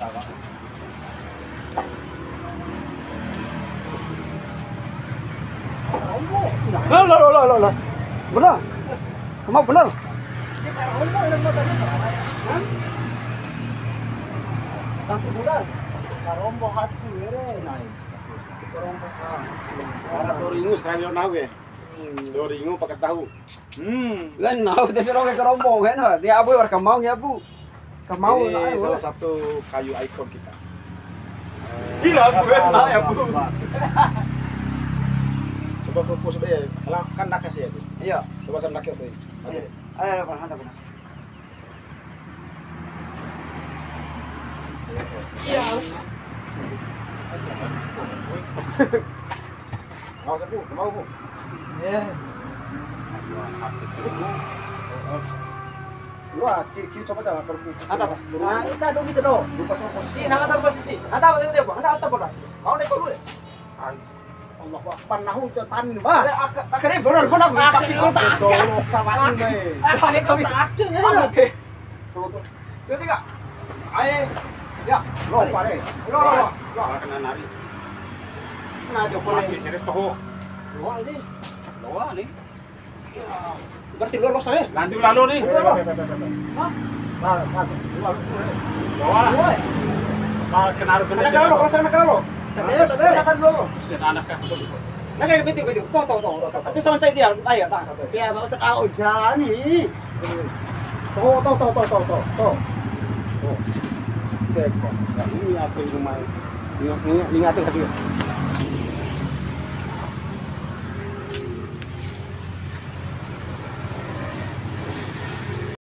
Loh. Benar. Kamu benar. Tapi bulan. Karombo hati naik. Karombo. Para doringu sekali nahu ya. Doringu pakai tahu. Lan nahu tapi orang karombo kan. Dia abu war kamau ya bu. Kamau. Ini salah satu kayu ikon kita. Gila bu ya bu. Coba fokus deh. Kan nak kasih ya tuh. Iya. Coba saya nak kasih. Ayo hantar benar. Iya. Mau aku, mau bu. Ya. Wah, kiri coba jangan pergi. Hantar. Nah, kita dong gitu dong. Lupa soal posisi. Sini, hantar posisi. Hantar dia, Bu. Hantar bola. Mau naik dulu. Allah Akbar nahu tan bah. Akhirnya benar pakai kotak. Tolong kawan deh. Ini kami akhir ya. Oke. Tuh tiga. Ayo. Ya, Lo pare. Lo. Kena nari. Nah, Joko ini. Serius toh. Loa nih. Berarti lolos saya. Lanjut lalu nih. Hah? Masuk. Loa. Kenal Ada kalau lo, sana kalau lo. Sabar dulu. Anak kan. Nah kayak gitu. Tuh. Tapi sama saya dia, ayo tah. Ya enggak usah kau jalan nih. Tuh. Ini apa yang rumah? Ingat kasih.